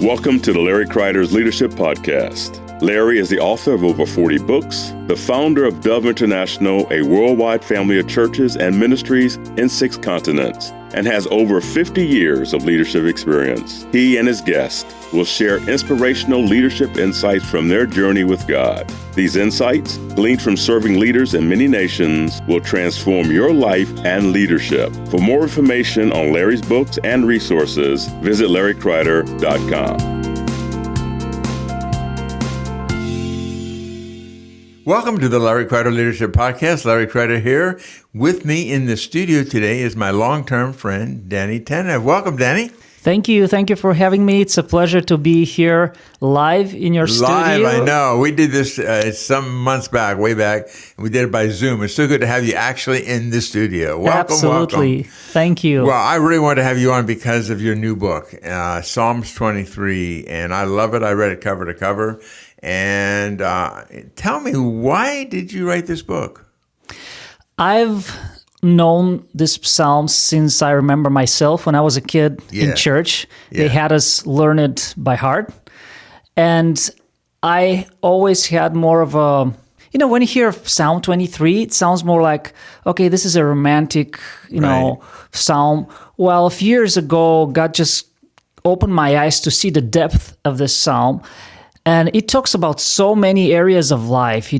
Welcome to the Larry Kreider's Leadership Podcast. Larry is the author of over 40 books, the founder of Dove International, a worldwide family of churches and ministries in 6 continents, and has over 50 years of leadership experience. He and his guests will share inspirational leadership insights from their journey with God. These insights, gleaned from serving leaders in many nations, will transform your life and leadership. For more information on Larry's books and resources, visit LarryKreider.com. Welcome to the Larry Kreider Leadership Podcast. Larry Kreider here. With me in the studio today is my long-term friend, Danail Tanev. Welcome, Danny. Thank you. Thank you for having me. It's a pleasure to be here live in your studio. Live, I know. We did this some months back, way back, and we did it by Zoom. It's so good to have you actually in the studio. Welcome, Absolutely. welcome. Thank you. Well, I really wanted to have you on because of your new book, Psalms 23, and I love it. I read it cover to cover. And tell me, why did you write this book? I've known this psalm since I remember myself when I was a kid in church. They had us learn it by heart. And I always had more of a, when you hear Psalm 23, it sounds more like, okay, this is a romantic, psalm. Well, a few years ago, God just opened my eyes to see the depth of this psalm. And it talks about so many areas of life,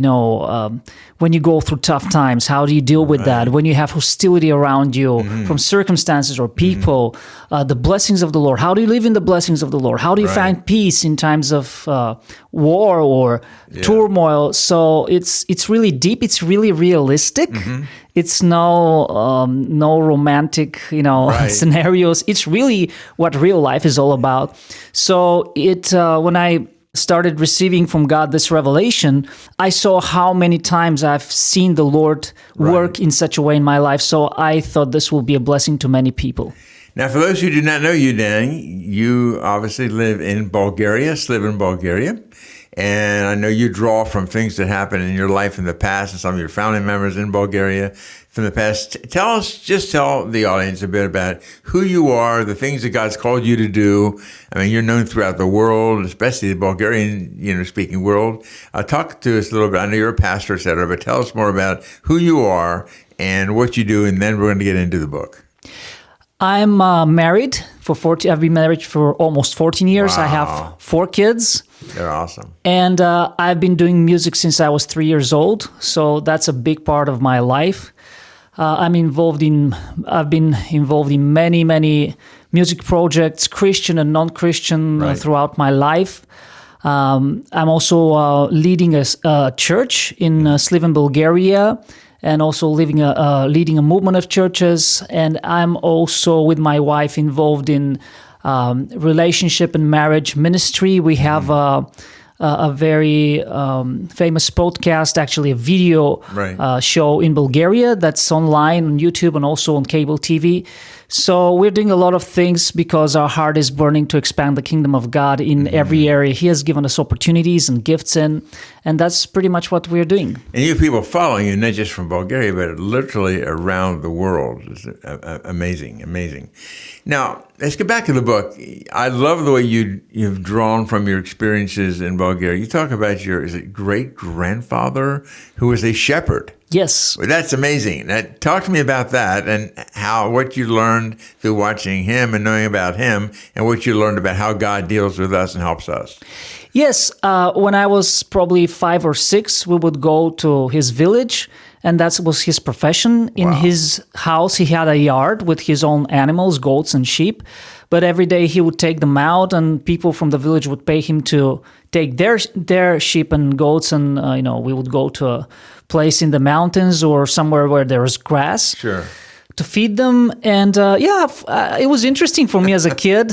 when you go through tough times, how do you deal with that? When you have hostility around you from circumstances or people, the blessings of the Lord. How do you live in the blessings of the Lord? How do you find peace in times of war or turmoil? So it's really deep. It's really realistic. It's no romantic, scenarios. It's really what real life is all about. So when I started receiving from God this revelation, I saw how many times I've seen the Lord work in such a way in my life. So I thought this will be a blessing to many people. Now, for those who do not know you, Danny, you obviously live in Bulgaria. And I know you draw from things that happened in your life in the past and some of your family members in Bulgaria from the past. Tell the audience a bit about who you are, the things that God's called you to do. I mean, you're known throughout the world, especially the Bulgarian, speaking world. Talk to us a little bit. I know you're a pastor, et cetera, but tell us more about who you are and what you do, and then we're going to get into the book. I'm married for 40. I've been married for almost 14 years. Wow. I have 4 kids. They're awesome. And I've been doing music since I was 3 years old. So that's a big part of my life. I've been involved in many, many music projects, Christian and non-Christian, throughout my life. I'm also leading a church in Sliven, Bulgaria, and also leading a movement of churches. And I'm also, with my wife, involved in relationship and marriage ministry. We have a very famous podcast, actually a video show in Bulgaria that's online on YouTube and also on cable TV. So we're doing a lot of things because our heart is burning to expand the kingdom of God in every area. He has given us opportunities and gifts and that's pretty much what we're doing. And you have people following you, not just from Bulgaria, but literally around the world. It's amazing, amazing. Now, let's get back to the book. I love the way you've drawn from your experiences in Bulgaria. You talk about your great-grandfather who was a shepherd. Yes. Well, that's amazing. Talk to me about that and what you learned through watching him and knowing about him and what you learned about how God deals with us and helps us. Yes. When I was probably 5 or 6, we would go to his village, and that was his profession. In his house, he had a yard with his own animals, goats and sheep. But every day he would take them out, and people from the village would pay him to take their sheep and goats, and we would go to a place in the mountains or somewhere where there was grass. Sure. To feed them. And it was interesting for me as a kid.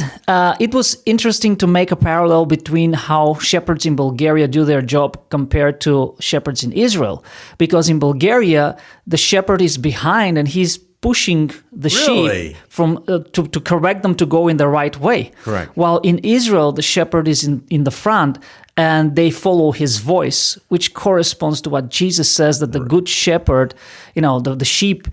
It was interesting to make a parallel between how shepherds in Bulgaria do their job compared to shepherds in Israel. Because in Bulgaria, the shepherd is behind and he's pushing the sheep from to correct them to go in the right way. Correct. While in Israel, the shepherd is in the front and they follow his voice, which corresponds to what Jesus says, that the good shepherd, the sheep,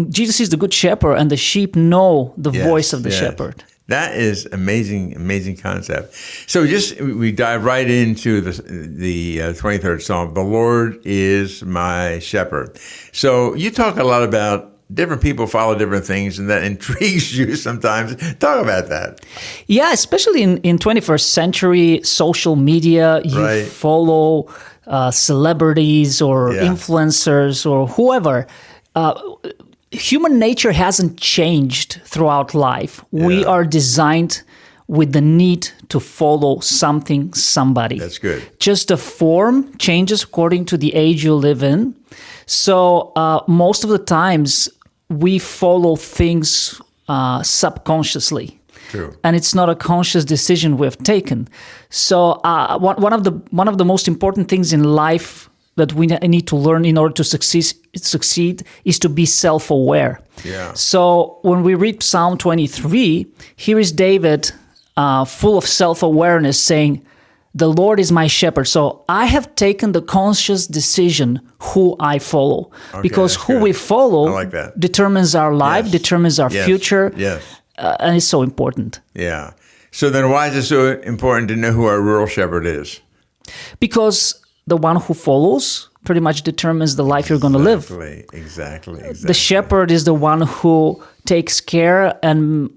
Jesus is the good shepherd and the sheep know the voice of the shepherd. That is amazing, amazing concept. So we dive right into the 23rd Psalm. The Lord is my shepherd. So you talk a lot about different people follow different things, and that intrigues you sometimes. Talk about that. Yeah, especially in 21st century social media, you follow celebrities or influencers or whoever. Human nature hasn't changed throughout life. We are designed with the need to follow something, somebody. That's good. Just the form changes according to the age you live in. So most of the times we follow things subconsciously. True. And it's not a conscious decision we've taken. So one of the most important things in life that we need to learn in order to succeed is to be self-aware. Yeah. So when we read Psalm 23, here is David full of self-awareness saying, the Lord is my shepherd. So I have taken the conscious decision who I follow. Okay, because who we follow determines our life, determines our future. Yes. And it's so important. Yeah. So then why is it so important to know who our real shepherd is? Because the one who follows pretty much determines the life you're going to live. Exactly. The shepherd is the one who takes care and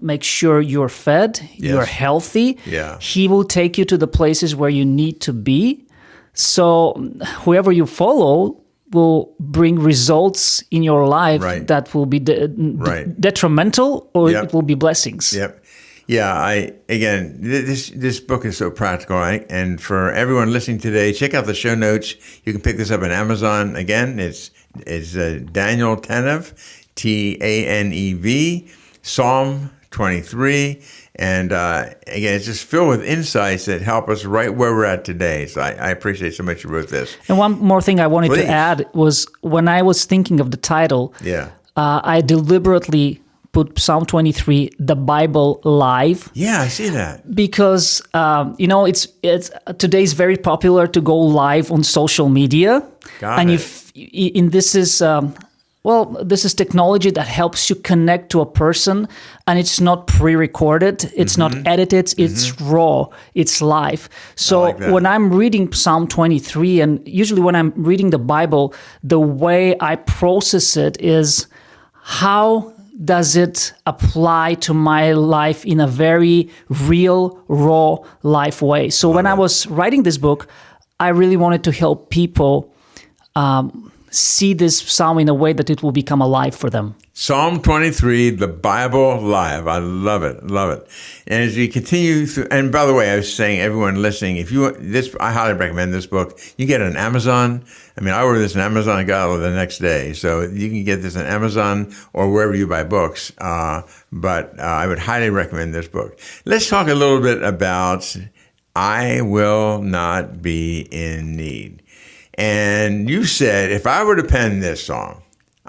makes sure you're fed, you're healthy. Yeah. He will take you to the places where you need to be. So whoever you follow will bring results in your life that will be detrimental, or it will be blessings. Yep. Yeah, this book is so practical, and for everyone listening today, check out the show notes. You can pick this up on Amazon. Again, it's Danail Tanev, Tanev, Psalm 23, and again, it's just filled with insights that help us right where we're at today. So I appreciate so much you wrote this. And one more thing I wanted to add was when I was thinking of the title, I deliberately put Psalm 23, the Bible live. Yeah, I see that. Because it's today's very popular to go live on social media. This is technology that helps you connect to a person, and it's not pre-recorded, it's not edited, it's raw, it's live. So when I'm reading Psalm 23, and usually when I'm reading the Bible, the way I process it is how does it apply to my life in a very real, raw life way? So when I was writing this book, I really wanted to help people see this psalm in a way that it will become alive for them. Psalm 23, the Bible live. I love it. And as we continue through, and by the way, I was saying, everyone listening, I highly recommend this book. You get it on Amazon. I ordered this on Amazon and got it the next day. So you can get this on Amazon or wherever you buy books. But I would highly recommend this book. Let's talk a little bit about I will not be in need. And you said, if I were to pen this song,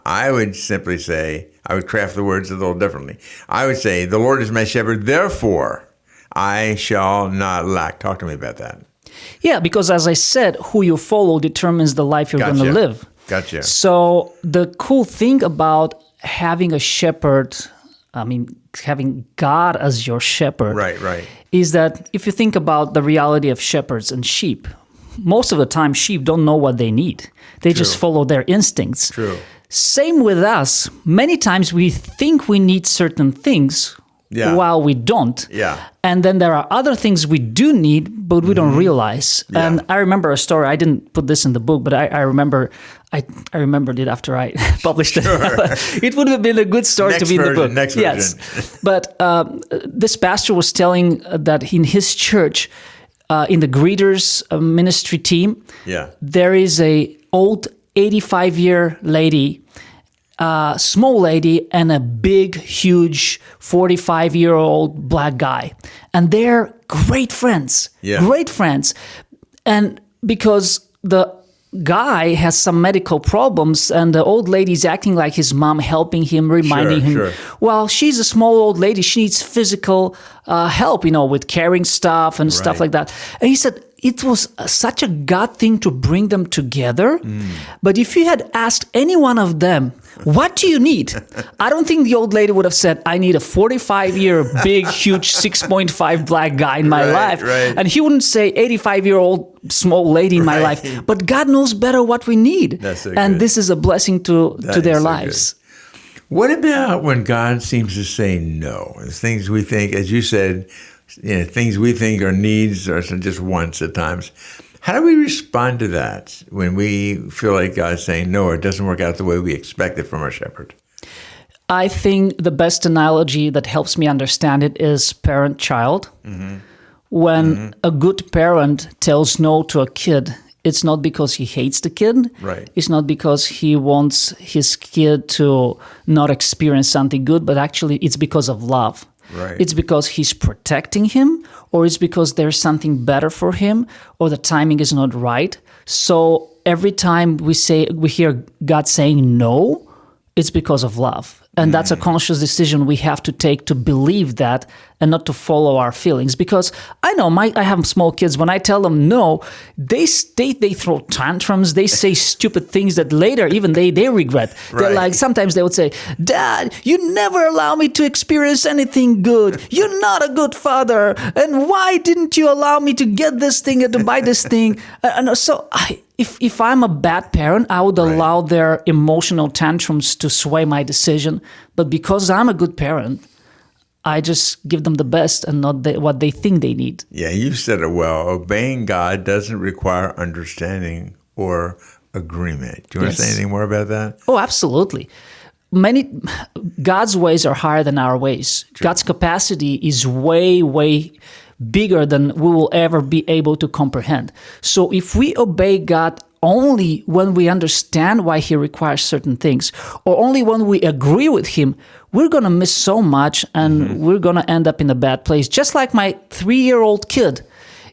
I would simply say, I would craft the words a little differently. I would say, the Lord is my shepherd, therefore I shall not lack. Talk to me about that. Yeah, because as I said, who you follow determines the life you're going to live. Gotcha. So the cool thing about having a shepherd, having God as your shepherd, is that if you think about the reality of shepherds and sheep, most of the time sheep don't know what they need. They just follow their instincts. True. Same with us. Many times we think we need certain things while we don't. Yeah. And then there are other things we do need, but we don't realize. Yeah. And I remember a story. I didn't put this in the book, but I remembered it after I published it. It would have been a good story to be in the book. Next version. Yes. But this pastor was telling that in his church, in the greeters ministry team, there is a old 85-year lady, small lady, and a big, huge 45-year-old black guy. And they're great friends. Great friends. And because the guy has some medical problems and the old lady's acting like his mom, helping him, reminding him, well, she's a small old lady, she needs physical help, with carrying stuff and stuff like that. And he said it was such a God thing to bring them together. But if you had asked any one of them, what do you need? I don't think the old lady would have said, I need a 45-year, big, huge 6.5 black guy in my life. Right. And he wouldn't say 85-year-old small lady in my life. But God knows better what we need. That's so and good. this is a blessing to their lives. Good. What about when God seems to say no? Things we think, as you said, things we think are needs or just wants at times. How do we respond to that when we feel like God's saying no, or it doesn't work out the way we expect it from our shepherd? I think the best analogy that helps me understand it is parent-child. Mm-hmm. When a good parent tells no to a kid, it's not because he hates the kid. Right. It's not because he wants his kid to not experience something good, but actually it's because of love. Right. It's because he's protecting him, or it's because there's something better for him, or the timing is not right. So every time we hear God saying no, it's because of love. And that's a conscious decision we have to take to believe that and not to follow our feelings. Because I know I have small kids. When I tell them no, they throw tantrums. They say stupid things that later even they regret. Right. They're like, sometimes they would say, Dad, you never allow me to experience anything good. You're not a good father. And why didn't you allow me to get this thing and to buy this thing? So if I'm a bad parent, I would allow their emotional tantrums to sway my decision. But because I'm a good parent, I just give them the best and not what they think they need. Yeah, you said it well. Obeying God doesn't require understanding or agreement. Do you want to say anything more about that? Oh, absolutely. God's ways are higher than our ways. True. God's capacity is way, way bigger than we will ever be able to comprehend. So if we obey God only when we understand why he requires certain things, or only when we agree with him, we're going to miss so much and we're going to end up in a bad place. Just like my 3-year-old kid.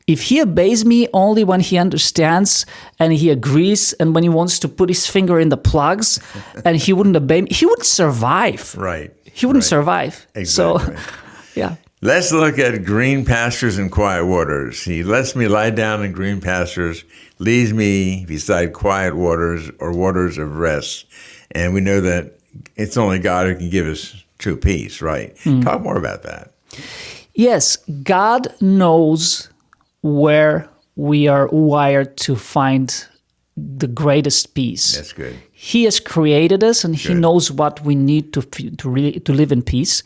If he obeys me only when he understands and he agrees and when he wants to put his finger in the plugs and he wouldn't obey me, he wouldn't survive. Right. He wouldn't survive. Exactly. So, yeah. Let's look at green pastures and quiet waters. He lets me lie down in green pastures, leads me beside quiet waters or waters of rest. And we know that it's only God who can give us true peace, right? Talk more about that. Yes, God knows where we are wired to find the greatest peace. That's good. He has created us, and He knows what we need to live in peace.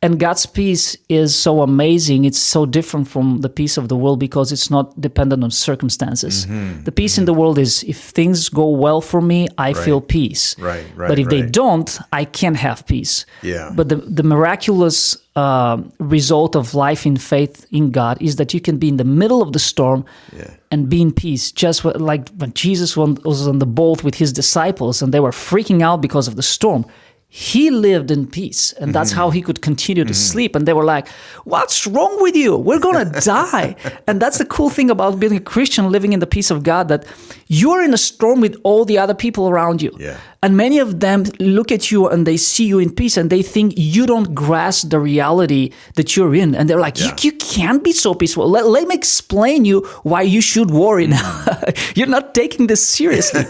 And God's peace is so amazing. It's so different from the peace of the world because it's not dependent on circumstances. The peace in the world is if things go well for me, I feel peace. Right. But if they don't, I can't have peace. Yeah. But the miraculous result of life in faith in God is that you can be in the middle of the storm and be in peace. Just like when Jesus was on the boat with his disciples and they were freaking out because of the storm. He lived in peace, and that's how he could continue to sleep. And they were like, what's wrong with you? We're going to die. And that's the cool thing about being a Christian, living in the peace of God, that you're in a storm with all the other people around you. Yeah. And many of them look at you and they see you in peace and they think you don't grasp the reality that you're in. And they're like, you can't be so peaceful. Let me explain you why you should worry now. You're not taking this seriously.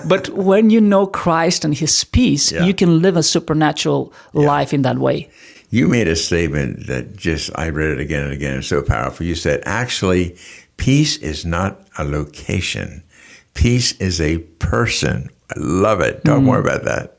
But when you know Christ and his peace, you can live a supernatural life in that way. You made a statement that I read it again and again. It's so powerful. You said, actually, peace is not a location. Peace is a person. I love it. Talk more about that.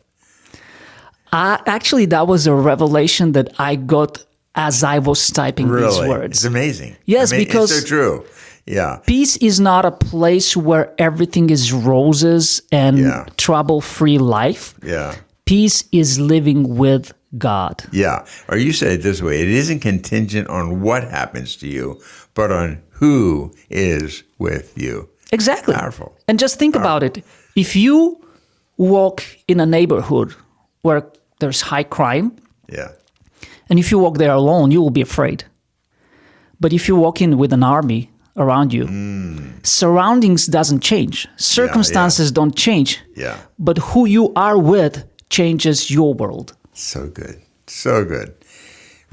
Actually, that was a revelation that I got as I was typing these words. It's amazing. Yes, because it's so true. Yeah. Peace is not a place where everything is roses and trouble-free life. Yeah. Peace is living with God. Yeah. Or you said it this way, it isn't contingent on what happens to you, but on who is with you. Exactly. Powerful. And just think about it. If you walk in a neighborhood where there's high crime, and if you walk there alone, you will be afraid. But if you walk in with an army around you, surroundings doesn't change. Circumstances don't change. Yeah. But who you are with changes your world. So good. So good.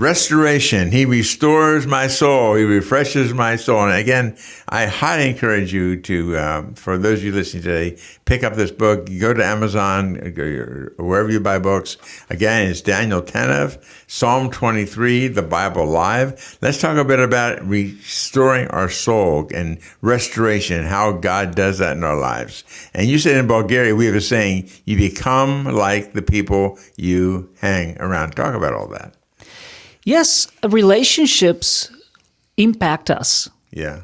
Restoration. He restores my soul. He refreshes my soul. And again, I highly encourage you to, for those of you listening today, pick up this book. Go to Amazon, or wherever you buy books. Again, it's Danail Tanev, Psalm 23, the Bible Live. Let's talk a bit about restoring our soul and restoration, how God does that in our lives. And you said in Bulgaria, we have a saying, you become like the people you hang around. Talk about all that. Yes, relationships impact us. Yeah.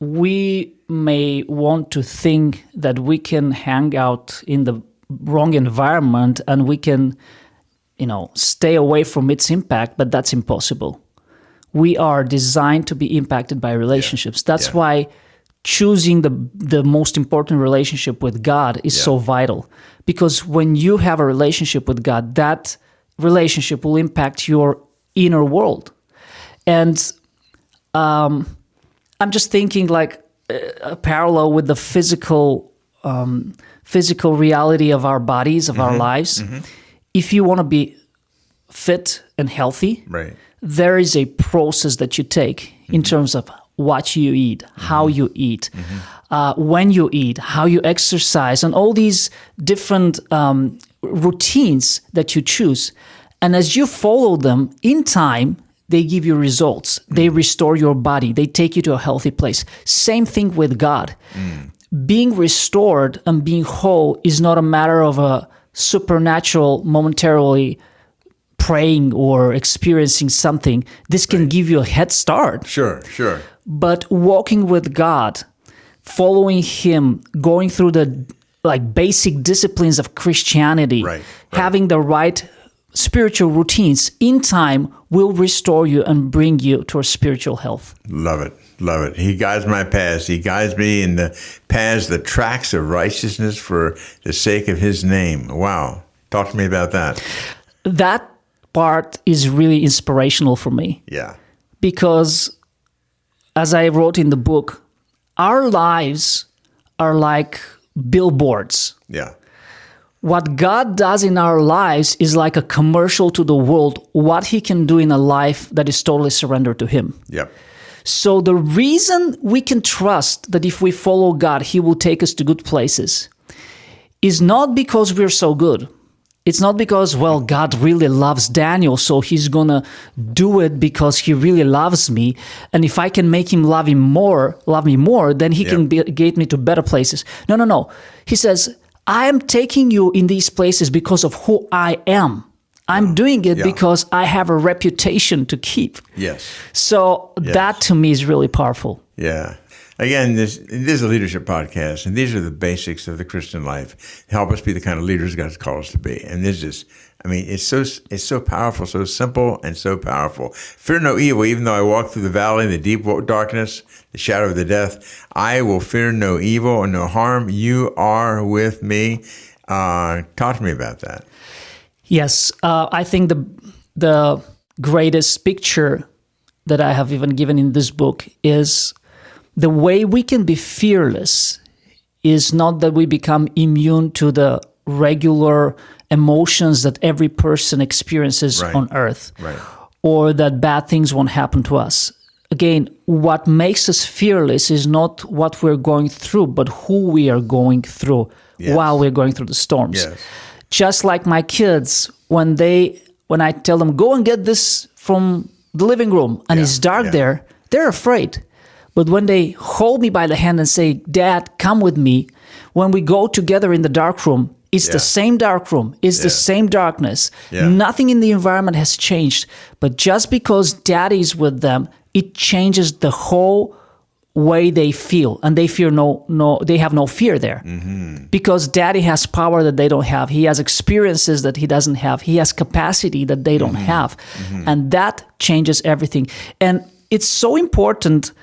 We may want to think that we can hang out in the wrong environment and we can, stay away from its impact, but that's impossible. We are designed to be impacted by relationships. That's why choosing the most important relationship with God is so vital. Because when you have a relationship with God, that relationship will impact your inner world. And I'm just thinking like a parallel with the physical reality of our bodies, of our lives. If you want to be fit and healthy, there is a process that you take in terms of what you eat, how you eat, when you eat, how you exercise, and all these different routines that you choose. And as you follow them in time, they give you results. They restore your body. They take you to a healthy place. Same thing with God. Being restored and being whole is not a matter of a supernatural, momentarily praying or experiencing something. This can give you a head start. Sure. But walking with God, following Him, going through the basic disciplines of Christianity, having the right spiritual routines in time will restore you and bring you to a spiritual health. Love it. He guides my paths. He guides me in the paths, the tracks of righteousness for the sake of His name. Wow. Talk to me about that. That part is really inspirational for me. Yeah. Because as I wrote in the book, our lives are like billboards. Yeah. What God does in our lives is like a commercial to the world, what He can do in a life that is totally surrendered to Him. Yep. So the reason we can trust that if we follow God, He will take us to good places is not because we're so good. It's not because, God really loves Daniel, so He's going to do it because He really loves me. And if I can make Him love me more, then He can get me to better places. No. He says, I am taking you in these places because of who I am. I'm doing it because I have a reputation to keep. Yes. So that to me is really powerful. Yeah. Again, this is a leadership podcast, and these are the basics of the Christian life. Help us be the kind of leaders God's called us to be. And this is, it's so powerful, so simple, and so powerful. Fear no evil, even though I walk through the valley in the deep darkness, the shadow of the death. I will fear no evil and no harm. You are with me. Talk to me about that. Yes, I think the greatest picture that I have even given in this book is the way we can be fearless is not that we become immune to the regular emotions that every person experiences on earth, or that bad things won't happen to us. Again, what makes us fearless is not what we're going through, but who we are going through while we're going through the storms. Yes. Just like my kids, when I tell them, go and get this from the living room, and it's dark there, they're afraid. But when they hold me by the hand and say, Dad, come with me, when we go together in the dark room, it's the same dark room, it's the same darkness. Nothing in the environment has changed. But just because Daddy's with them, it changes the whole way they feel, and they fear they have no fear there, because Daddy has power that they don't have. He has experiences that he doesn't have. He has capacity that they don't have, and that changes everything. And it's so important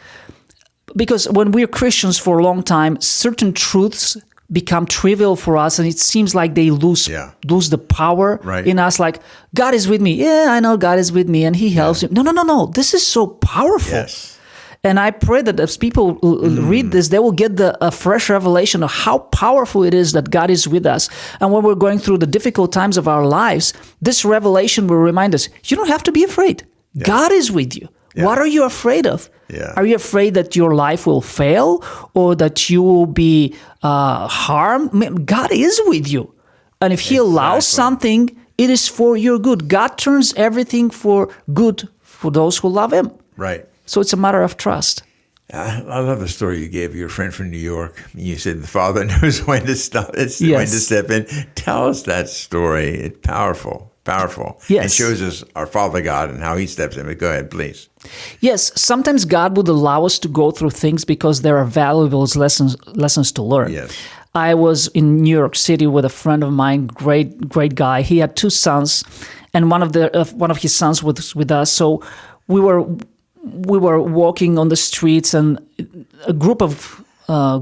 because when we're Christians for a long time, certain truths become trivial for us, and it seems like they lose the power in us. Like, God is with me. Yeah, I know God is with me, and He helps me. No. This is so powerful. Yes. And I pray that as people read this, they will get a fresh revelation of how powerful it is that God is with us. And when we're going through the difficult times of our lives, this revelation will remind us, you don't have to be afraid. God is with you. Yeah. What are you afraid of? Yeah. Are you afraid that your life will fail or that you will be harmed? God is with you. And if He allows something, it is for your good. God turns everything for good for those who love Him. Right. So it's a matter of trust. I love the story you gave your friend from New York. You said the Father knows when to stop, when to step in. Tell us that story. It's powerful. Yes. It shows us our Father God and how He steps in. But go ahead, please. Yes, sometimes God would allow us to go through things because there are valuable lessons to learn. Yes. I was in New York City with a friend of mine, great guy. He had 2 sons, and one of his sons was with us. So we were walking on the streets, and a group of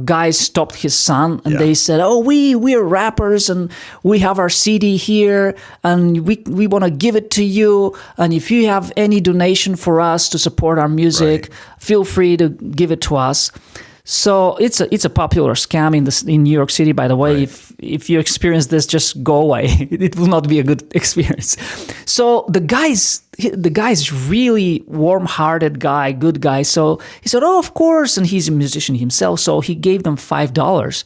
guys stopped his son, and they said, "Oh, we're rappers, and we have our CD here, and we want to give it to you. And if you have any donation for us to support our music, feel free to give it to us." So it's a popular scam in New York City. By the way, if you experience this, just go away. It will not be a good experience. So the guy's really warm-hearted guy, good guy. So he said, "Oh, of course," and he's a musician himself. So he gave them $5.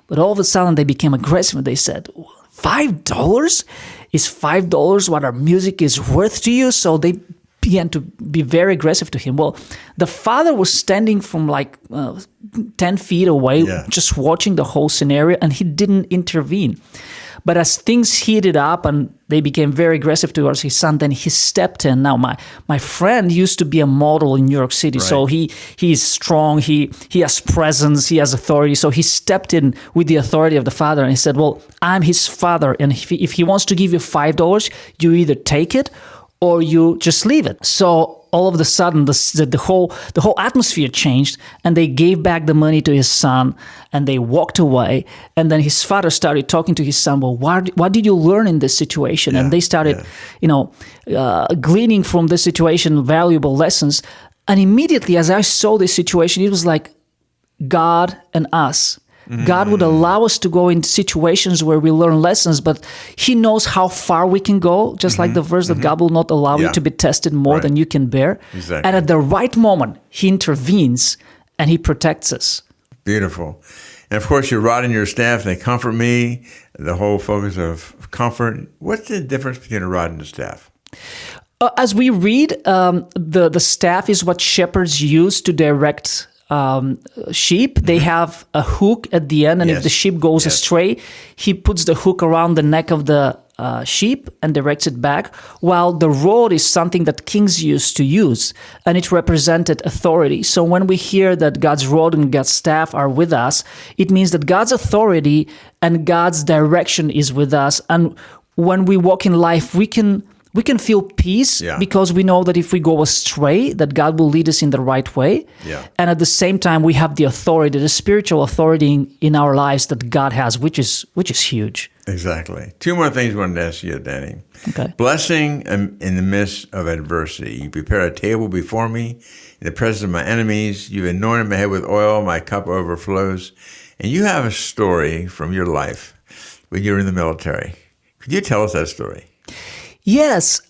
But all of a sudden they became aggressive. They said, $5? Is $5 what our music is worth to you? So they began to be very aggressive to him. Well, the father was standing from like 10 feet away, just watching the whole scenario, and he didn't intervene. But as things heated up and they became very aggressive towards his son, then he stepped in. Now, my friend used to be a model in New York City, so he's strong, he has presence, he has authority. So he stepped in with the authority of the father, and he said, "Well, I'm his father, and if he wants to give you $5, you either take it or you just leave it." So all of a sudden, the whole atmosphere changed, and they gave back the money to his son, and they walked away. And then his father started talking to his son. "Well, what did you learn in this situation?" And they started, gleaning from this situation valuable lessons. And immediately, as I saw this situation, it was like God and us. God would allow us to go into situations where we learn lessons, but He knows how far we can go, just like the verse that God will not allow you to be tested more than you can bear. Exactly. And at the right moment, He intervenes and He protects us. Beautiful. And of course, your rod and your staff, they comfort me, the whole focus of comfort. What's the difference between a rod and a staff? As we read, the staff is what shepherds use to direct sheep. They have a hook at the end, and if the sheep goes astray, he puts the hook around the neck of the sheep and directs it back, while the rod is something that kings used to use, and it represented authority. So when we hear that God's rod and God's staff are with us, it means that God's authority and God's direction is with us. And when we walk in life, we can feel peace because we know that if we go astray, that God will lead us in the right way. Yeah. And at the same time, we have the authority, the spiritual authority in our lives that God has, which is huge. Exactly. 2 more things I wanted to ask you, Danny. Okay. Blessing in the midst of adversity. You prepare a table before me in the presence of my enemies. You've anointed my head with oil. My cup overflows. And you have a story from your life when you were in the military. Could you tell us that story? Yes,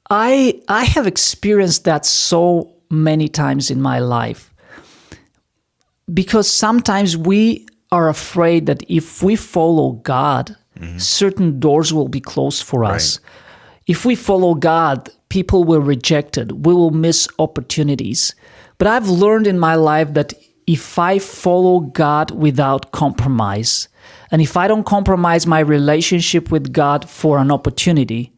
I have experienced that so many times in my life, because sometimes we are afraid that if we follow God, certain doors will be closed for us. If we follow God, people will reject it. We will miss opportunities. But I've learned in my life that if I follow God without compromise, and if I don't compromise my relationship with God for an opportunity,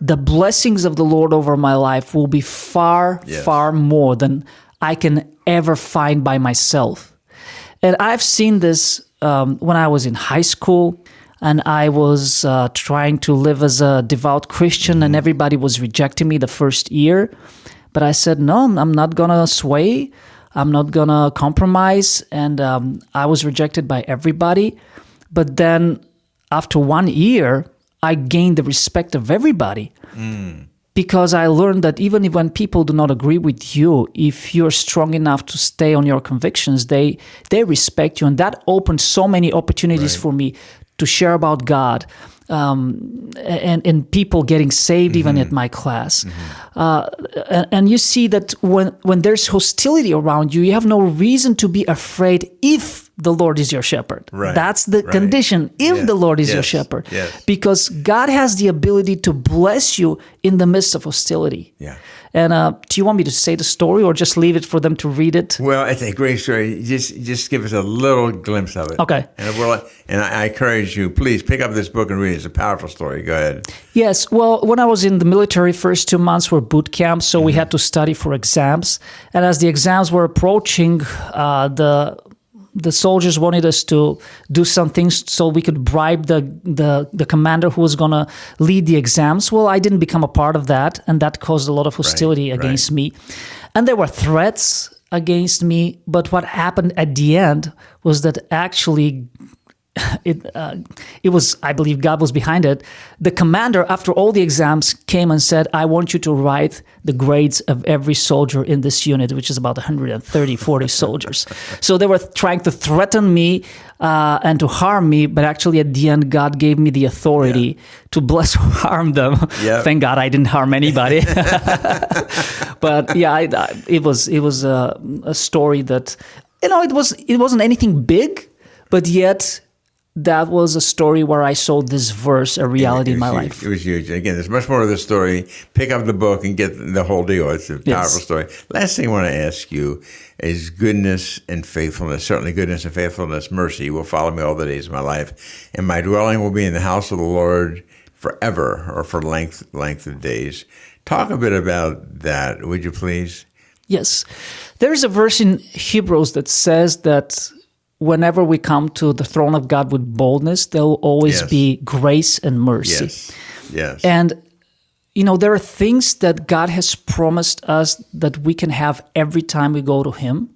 the blessings of the Lord over my life will be far more than I can ever find by myself. And I've seen this when I was in high school, and I was trying to live as a devout Christian, and everybody was rejecting me the first year. But I said, no, I'm not going to sway. I'm not going to compromise. And I was rejected by everybody. But then after 1 year, I gained the respect of everybody because I learned that even when people do not agree with you, if you're strong enough to stay on your convictions, they respect you. And that opened so many opportunities for me to share about God. and people getting saved even at my class. And you see that when there's hostility around you, you have no reason to be afraid if the Lord is your shepherd. Right. That's the condition, if the Lord is your shepherd. Yes. Because God has the ability to bless you in the midst of hostility. Yeah. And do you want me to say the story or just leave it for them to read it? Well, it's a great story. Just give us a little glimpse of it. Okay. And I encourage you, please pick up this book and read it. It's a powerful story. Go ahead. Yes. Well, when I was in the military, first 2 months were boot camp, so we had to study for exams. And as the exams were approaching, the soldiers wanted us to do some things so we could bribe the commander who was going to lead the exams. Well, I didn't become a part of that, and that caused a lot of hostility against me. And there were threats against me, but what happened at the end was that actually it was, I believe God was behind it. The commander, after all the exams, came and said, I want you to write the grades of every soldier in this unit, which is about 130, 40 soldiers. So they were trying to threaten me and to harm me, but actually at the end, God gave me the authority to bless or harm them. Yep. Thank God I didn't harm anybody. But yeah, it was a story that, it wasn't anything big, but yet that was a story where I saw this verse a reality in my life. It was huge. Again, there's much more to the story. Pick up the book and get the whole deal. It's a powerful story. Last thing I want to ask you is goodness and faithfulness. Certainly goodness and faithfulness, mercy will follow me all the days of my life. And my dwelling will be in the house of the Lord forever, or for length of days. Talk a bit about that, would you please? Yes. There's a verse in Hebrews that says that whenever we come to the throne of God with boldness, there will always be grace and mercy. Yes. And, there are things that God has promised us that we can have every time we go to Him.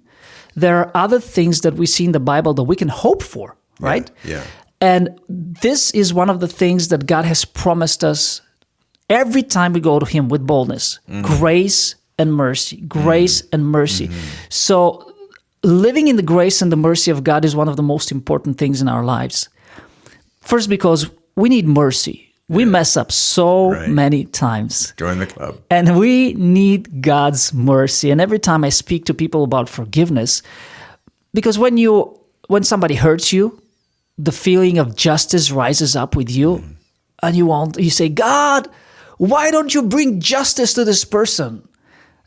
There are other things that we see in the Bible that we can hope for, right? Yeah. And this is one of the things that God has promised us every time we go to Him with boldness. Grace and mercy. Grace and mercy. So living in the grace and the mercy of God is one of the most important things in our lives. First, because we need mercy. We mess up so many times. Join the club. And we need God's mercy. And every time I speak to people about forgiveness, because when somebody hurts you, the feeling of justice rises up with you, and you say, God, why don't you bring justice to this person?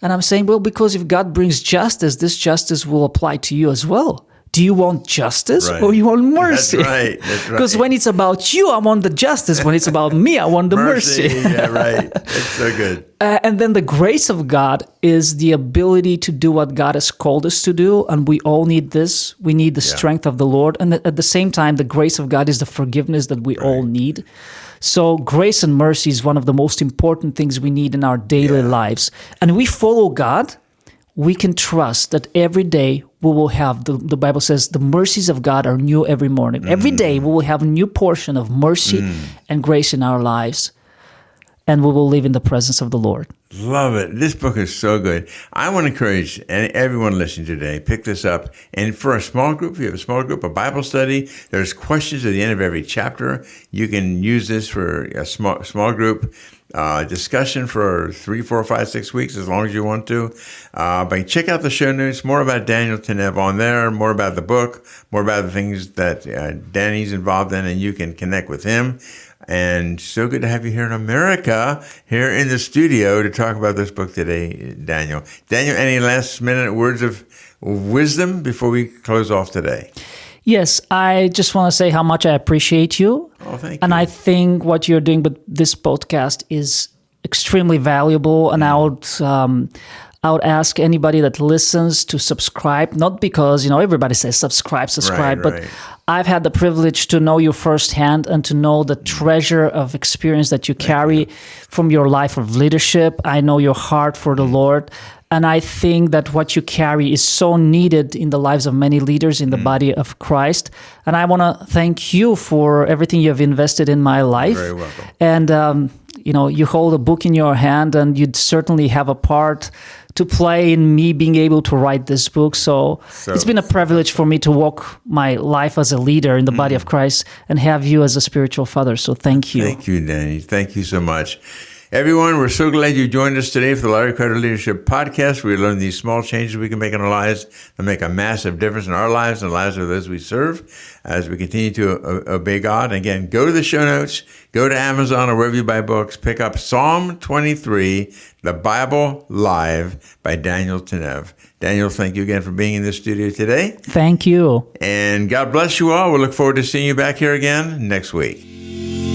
And I'm saying, well, because if God brings justice, this justice will apply to you as well. Do you want justice or you want mercy? That's right. Because when it's about you, I want the justice. When it's about me, I want the mercy. Yeah, right. It's so good. And then the grace of God is the ability to do what God has called us to do. And we all need this. We need the strength of the Lord. And at the same time, the grace of God is the forgiveness that we all need. So grace and mercy is one of the most important things we need in our daily lives. And we follow God, we can trust that every day we will have, the Bible says, the mercies of God are new every morning. Every day we will have a new portion of mercy and grace in our lives. And we will live in the presence of the Lord. Love it. This book is so good. I want to encourage everyone listening today, pick this up. And for a small group, if you have a small group, a Bible study, there's questions at the end of every chapter. You can use this for a small group discussion for 3, 4, 5, 6 weeks, as long as you want to. But check out the show notes, more about Danail Tanev on there, more about the book, more about the things that Danny's involved in, and you can connect with him. And so good to have you here in America, here in the studio to talk about this book today, Danail. Danail, any last minute words of wisdom before we close off today? Yes, I just want to say how much I appreciate you. Oh, thank you. And I think what you're doing with this podcast is extremely valuable. And I would ask anybody that listens to subscribe, not because, everybody says subscribe, but I've had the privilege to know you firsthand and to know the treasure of experience that you carry from your life of leadership. I know your heart for the Lord. And I think that what you carry is so needed in the lives of many leaders in the body of Christ. And I want to thank you for everything you have invested in my life. You're very welcome. And, you hold a book in your hand, and you'd certainly have a part to play in me being able to write this book. So it's been a privilege for me to walk my life as a leader in the body of Christ and have you as a spiritual father. So thank you. Thank you, Danny. Thank you so much. Everyone, we're so glad you joined us today for the Larry Kreider Leadership Podcast. We learn these small changes we can make in our lives that make a massive difference in our lives and the lives of those we serve as we continue to obey God. And again, go to the show notes, go to Amazon or wherever you buy books, pick up Psalm 23, The Bible Live by Danail Tanev. Daniel, thank you again for being in the studio today. Thank you. And God bless you all. We look forward to seeing you back here again next week.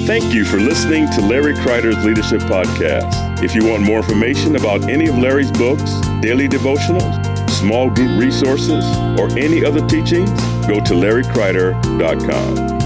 Thank you for listening to Larry Kreider's Leadership Podcast. If you want more information about any of Larry's books, daily devotionals, small group resources, or any other teachings, go to larrykreider.com.